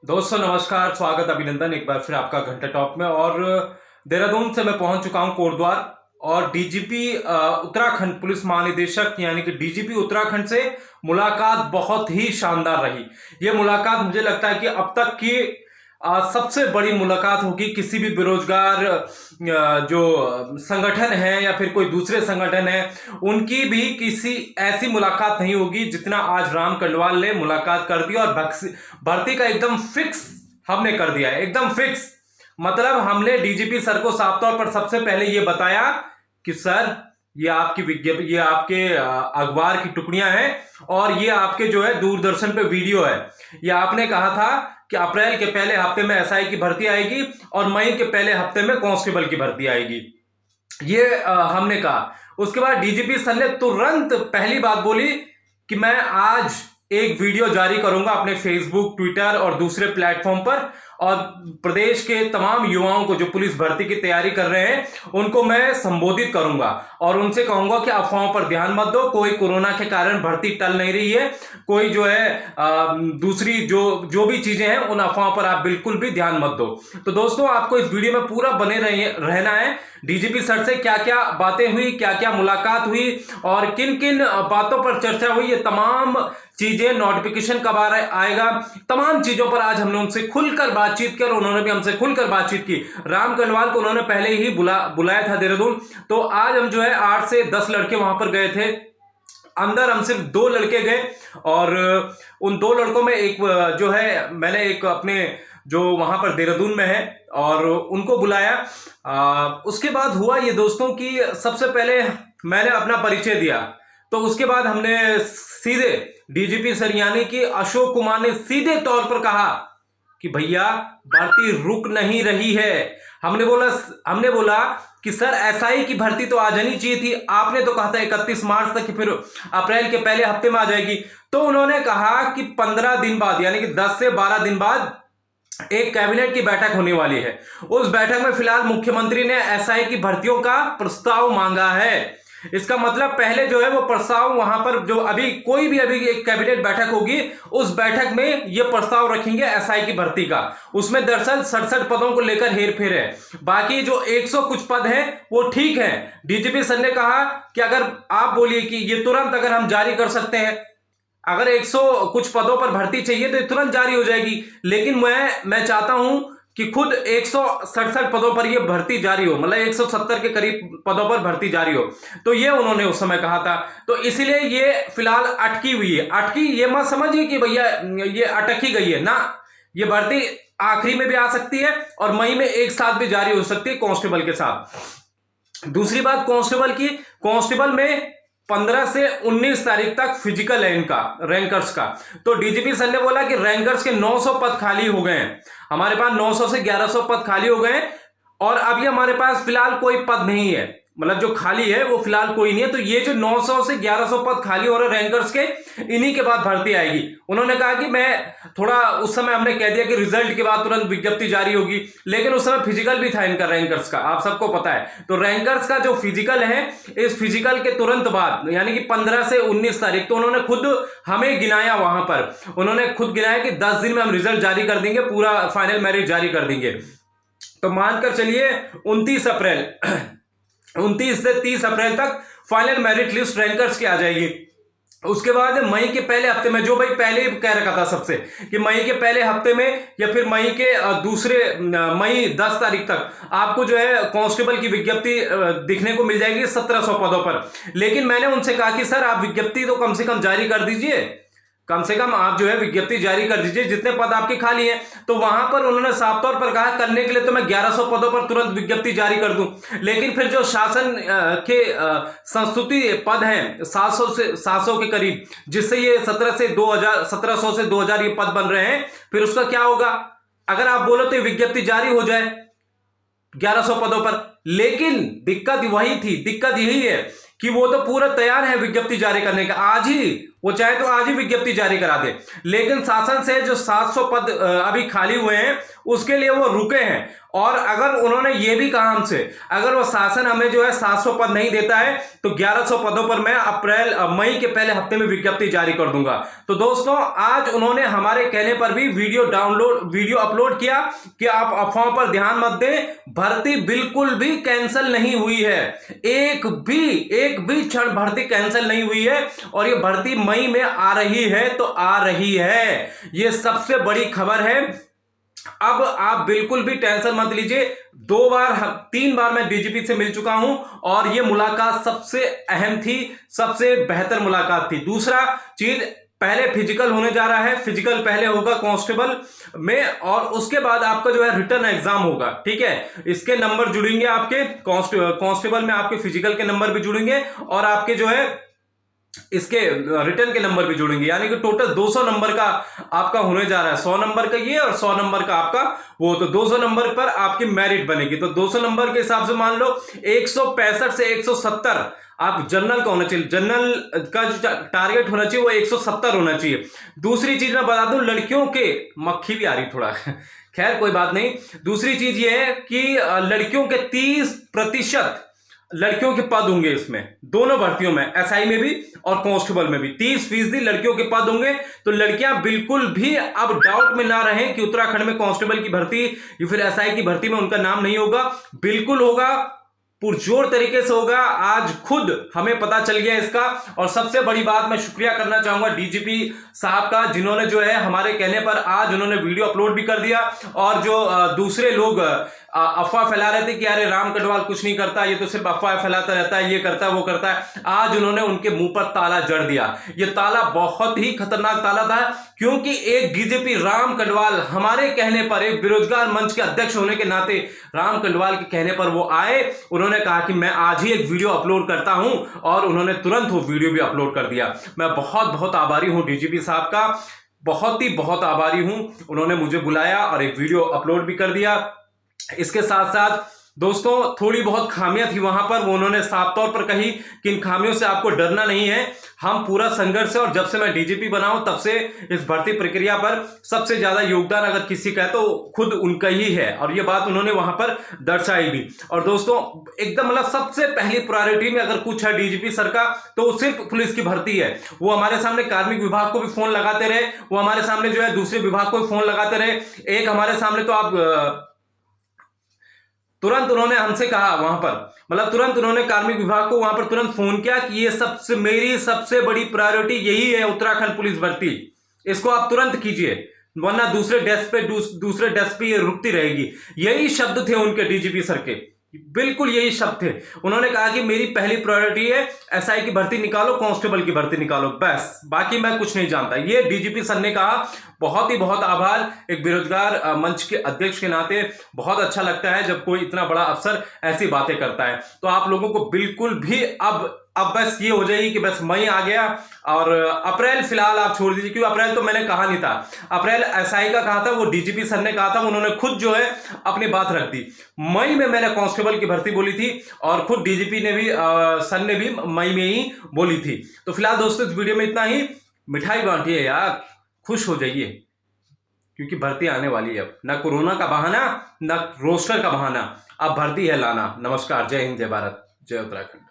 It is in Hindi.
दोस्तों नमस्कार, स्वागत, अभिनंदन एक बार फिर आपका घंटा टॉप में। और देहरादून से मैं पहुंच चुका हूं कोटद्वार, और डीजीपी उत्तराखंड पुलिस महानिदेशक यानी कि डीजीपी उत्तराखंड से मुलाकात बहुत ही शानदार रही। ये मुलाकात मुझे लगता है कि अब तक की सबसे बड़ी मुलाकात होगी किसी भी बेरोजगार जो संगठन है या फिर कोई दूसरे संगठन है, उनकी भी किसी ऐसी मुलाकात नहीं होगी जितना आज राम कंडवाल ने मुलाकात कर दी। और भर्ती का एकदम फिक्स हमने कर दिया है, एकदम फिक्स। मतलब हमने डीजीपी सर को साफ तौर पर सबसे पहले यह बताया कि सर, ये आपकी विज्ञापन, ये आपके अखबार की टुकड़ियां हैं और ये आपके जो है दूरदर्शन पे वीडियो है। ये आपने कहा था कि अप्रैल के पहले हफ्ते में एसआई की भर्ती आएगी और मई के पहले हफ्ते में कांस्टेबल की भर्ती आएगी, ये हमने कहा। उसके बाद डीजीपी सर ने तुरंत पहली बात बोली कि मैं आज एक वीडियो जारी करूंगा अपने फेसबुक, ट्विटर और दूसरे प्लेटफॉर्म पर, और प्रदेश के तमाम युवाओं को जो पुलिस भर्ती की तैयारी कर रहे हैं उनको मैं संबोधित करूंगा और उनसे कहूंगा कि अफवाहों पर ध्यान मत दो। कोई कोरोना के कारण भर्ती टल नहीं रही है, कोई जो है दूसरी जो भी चीजें हैं उन अफवाहों पर आप बिल्कुल भी ध्यान मत दो। तो दोस्तों, आपको इस वीडियो में पूरा बने रहना है। डीजीपी सर से क्या क्या बातें हुई, क्या क्या मुलाकात हुई और किन किन बातों पर चर्चा हुई, ये तमाम चीजें, नोटिफिकेशन कब आएगा, तमाम चीजों पर आज हमने उनसे खुलकर बातचीत की और उन्होंने भी हमसे खुलकर बातचीत की। राम कंडवाल को उन्होंने पहले ही बुलाया था देहरादून, तो आज हम जो है 8 से 10 लड़के वहां पर गए थे। अंदर हम सिर्फ 2 लड़के गए और उन 2 लड़कों में एक जो है, मैंने एक अपने जो वहां पर देहरादून में है और उनको बुलाया। उसके बाद हुआ ये दोस्तों कि सबसे पहले मैंने अपना परिचय दिया, तो उसके बाद हमने सीधे डीजीपी सर यानी कि अशोक कुमार ने सीधे तौर पर कहा कि भैया भर्ती रुक नहीं रही है। हमने बोला कि सर एसआई की भर्ती तो आ जानी चाहिए थी, आपने तो कहा था 31 मार्च तक कि फिर अप्रैल के पहले हफ्ते में आ जाएगी। तो उन्होंने कहा कि 15 दिन बाद यानी कि 10 से 12 दिन बाद एक कैबिनेट की बैठक होने वाली है। उस बैठक में फिलहाल मुख्यमंत्री ने एसआई की भर्तियों का प्रस्ताव मांगा है। इसका मतलब पहले जो है वो प्रस्ताव वहां पर जो अभी एक कैबिनेट बैठक होगी, उस बैठक में ये प्रस्ताव रखेंगे एसआई की भर्ती का। उसमें दरअसल 67 पदों को लेकर हेरफेर है, बाकी जो 100 कुछ पद हैं वो ठीक है। डीजीपी सर ने कहा कि अगर आप बोलिए कि ये तुरंत अगर हम जारी कर सकते हैं, अगर 100 कुछ पदों पर भर्ती चाहिए तो तुरंत जारी हो जाएगी, लेकिन मैं चाहता हूं कि खुद 167 पदों पर यह भर्ती जारी हो, मतलब 170 के करीब पदों पर भर्ती जारी हो। तो ये उन्होंने उस समय कहा था, तो इसलिए ये फिलहाल अटकी हुई है। अटकी ये मत समझिए कि भैया ये अटक ही गई है ना, ये भर्ती आखिरी में भी आ सकती है और मई में एक साथ भी जारी हो सकती है कांस्टेबल के साथ। दूसरी बात कांस्टेबल की, कांस्टेबल में 15 से 19 तारीख तक फिजिकल है इनका, रैंकर्स का। तो डीजीपी सर ने बोला कि रैंकर्स के 900 पद खाली हो गए हैं, हमारे पास 900 से 1100 पद खाली हो गए हैं और अभी हमारे पास फिलहाल कोई पद नहीं है, मतलब जो खाली है वो फिलहाल कोई नहीं है। तो ये जो 900 से 1100 पद खाली हो रहे रैंकर्स के, इन्हीं के बाद भर्ती आएगी। उन्होंने कहा कि मैं थोड़ा, उस समय हमने कह दिया कि रिजल्ट के बाद तुरंत विज्ञप्ति जारी होगी, लेकिन उस समय फिजिकल भी था इनका रैंकर्स का, आप सबको पता है। तो रैंकर्स का जो फिजिकल है, इस फिजिकल के तुरंत बाद यानी कि 15 से 19 तारीख, तो उन्होंने खुद हमें गिनाया, वहां पर उन्होंने खुद गिनाया कि 10 दिन में हम रिजल्ट जारी कर देंगे, पूरा फाइनल मेरिट जारी कर देंगे। तो मानकर चलिए 29 से 30 अप्रैल तक फाइनल मेरिट लिस्ट रैंकर्स की आ जाएगी। उसके बाद मई के पहले हफ्ते में, जो भाई पहले ही कह रखा था सबसे कि मई के पहले हफ्ते में या फिर मई के मई 10 तारीख तक आपको जो है कांस्टेबल की विज्ञप्ति दिखने को मिल जाएगी 1700 पदों पर। लेकिन मैंने उनसे कहा कि सर आप विज्ञप्ति तो कम से कम जारी कर दीजिए, कम से कम आप जो है विज्ञप्ति जारी कर दीजिए जितने पद आपके खाली हैं। तो वहां पर उन्होंने साफ तौर पर कहा करने के लिए तो मैं 1100 पदों पर तुरंत विज्ञप्ति जारी कर दूं, लेकिन फिर जो शासन के संस्तुति पद हैं 700 के करीब, जिससे ये 1700 से 2000 ये पद बन रहे हैं, फिर उसका क्या होगा? अगर आप बोलो तो विज्ञप्ति जारी हो जाए 1100 पदों पर, लेकिन दिक्कत वही थी, दिक्कत यही है कि वो तो पूरा तैयार है विज्ञप्ति जारी करने का। आज ही वो चाहे तो आज ही विज्ञप्ति जारी करा दे, लेकिन शासन से जो 700 पद अभी खाली हुए हैं उसके लिए वो रुके हैं। और अगर उन्होंने ये भी कहा हमसे, अगर वो शासन हमें जो है 700 पद नहीं देता है तो 1100 पदों पर मैं मई के पहले हफ्ते में विज्ञप्ति जारी कर दूंगा। तो दोस्तों आज उन्होंने हमारे कहने पर भी वीडियो अपलोड किया कि आप अफवाहों पर ध्यान मत दें, भर्ती बिल्कुल भी कैंसिल नहीं हुई है, एक भी क्षण भर्ती कैंसिल नहीं हुई है। और ये भर्ती मई में आ रही है तो आ रही है, ये सबसे बड़ी खबर है। अब आप बिल्कुल भी टेंशन मत लीजिए। 3 बार मैं डीजीपी से मिल चुका हूं और यह मुलाकात सबसे अहम थी, सबसे बेहतर मुलाकात थी। दूसरा चीज, पहले फिजिकल होने जा रहा है, फिजिकल पहले होगा कांस्टेबल में और उसके बाद आपका जो है रिटर्न एग्जाम होगा, ठीक है। इसके नंबर जुड़ेंगे, आपके कांस्टेबल में आपके फिजिकल के नंबर भी जुड़ेंगे और आपके जो है इसके रिटर्न के नंबर भी जुड़ेंगे, यानी कि टोटल 200 नंबर का आपका होने जा रहा है। 100 नंबर का ये और 100 नंबर का आपका वो, तो 200 नंबर पर आपकी मेरिट बनेगी। तो 200 नंबर के हिसाब से मान लो 165 से 170 आप जनरल का होना चाहिए, जनरल का जो टारगेट होना चाहिए वो 170 होना चाहिए। दूसरी चीज मैं बता दूं, लड़कियों के, मक्खी भी आ रही थोड़ा खैर कोई बात नहीं। दूसरी चीज ये है कि लड़कियों के 30% लड़कियों के पद होंगे इसमें, दोनों भर्तियों में, एसआई में भी और कांस्टेबल में भी 30% लड़कियों के पद होंगे। तो लड़कियां बिल्कुल भी अब डाउट में ना रहें कि उत्तराखंड में कांस्टेबल की भर्ती या फिर एसआई की भर्ती में उनका नाम नहीं होगा, बिल्कुल होगा, पुरजोर तरीके से होगा। आज खुद हमें पता चल गया इसका। और सबसे बड़ी बात, मैं शुक्रिया करना चाहूंगा डीजीपी साहब का, जिन्होंने जो है हमारे कहने पर आज उन्होंने वीडियो अपलोड भी कर दिया। और जो दूसरे लोग अफवाह फैला रहे थे कि अरे राम कटवाल कुछ नहीं करता, ये तो सिर्फ अफवाह फैलाता रहता है, ये करता है वो करता है, आज उन्होंने उनके मुंह पर ताला जड़ दिया। ये ताला बहुत ही खतरनाक ताला था, क्योंकि एक डीजीपी राम कटवाल हमारे कहने पर, एक बेरोजगार मंच के अध्यक्ष होने के नाते राम कटवाल के कहने पर वो आए, उन्होंने कहा कि मैं आज ही एक वीडियो अपलोड करता हूं और उन्होंने तुरंत वो वीडियो भी अपलोड कर दिया। मैं बहुत बहुत आभारी हूं डीजीपी साहब का, बहुत आभारी हूं। उन्होंने मुझे बुलाया और एक वीडियो अपलोड भी कर दिया। इसके साथ साथ दोस्तों थोड़ी बहुत खामियां थी वहां पर, वो उन्होंने साफ तौर पर कही कि इन खामियों से आपको डरना नहीं है, हम पूरा संघर्ष है। और जब से मैं डीजीपी बना हूं तब से इस भर्ती प्रक्रिया पर सबसे ज्यादा योगदान अगर किसी का है तो खुद उनका ही है, और ये बात उन्होंने वहां पर दर्शाई भी। और दोस्तों एकदम मतलब सबसे पहली प्रायोरिटी में अगर कुछ है डीजीपी सर का तो सिर्फ पुलिस की भर्ती है। वो हमारे सामने कार्मिक विभाग को भी फोन लगाते रहे, वो हमारे सामने जो है दूसरे विभाग को भी फोन लगाते रहे। एक हमारे सामने तो आप तुरंत उन्होंने हमसे कहा वहां पर, मतलब तुरंत उन्होंने कार्मिक विभाग को वहां पर तुरंत फोन किया कि ये मेरी सबसे बड़ी प्रायोरिटी यही है, उत्तराखंड पुलिस भर्ती, इसको आप तुरंत कीजिए, वरना दूसरे डेस्क पे ये रुकती रहेगी। यही शब्द थे उनके डीजीपी सर के, बिल्कुल यही शब्द थे। उन्होंने कहा कि मेरी पहली प्रायोरिटी है एसआई की भर्ती निकालो, कांस्टेबल की भर्ती निकालो, बस, बाकी मैं कुछ नहीं जानता। ये डीजीपी सर ने कहा। बहुत आभार, एक बेरोजगार मंच के अध्यक्ष के नाते बहुत अच्छा लगता है जब कोई इतना बड़ा अफसर ऐसी बातें करता है। तो आप लोगों को बिल्कुल भी अब बस ये हो जाएगी कि बस मई आ गया और अप्रैल फिलहाल आप छोड़ दीजिए, क्योंकि अप्रैल तो मैंने कहा नहीं था, अप्रैल एसआई का कहा था, वो डीजीपी सर ने कहा था, उन्होंने खुद जो है अपनी बात रख दी। मई में मैंने कांस्टेबल की भर्ती बोली थी और खुद डीजीपी ने भी सर ने भी मई में ही बोली थी। तो फिलहाल दोस्तों इस वीडियो में इतना ही। मिठाई बांटिए यार, खुश हो जाइए, क्योंकि भर्ती आने वाली है। अब ना कोरोना का बहाना, ना रोस्टर का बहाना, अब भर्ती है लाना। नमस्कार, जय हिंद, जय भारत, जय उत्तराखंड।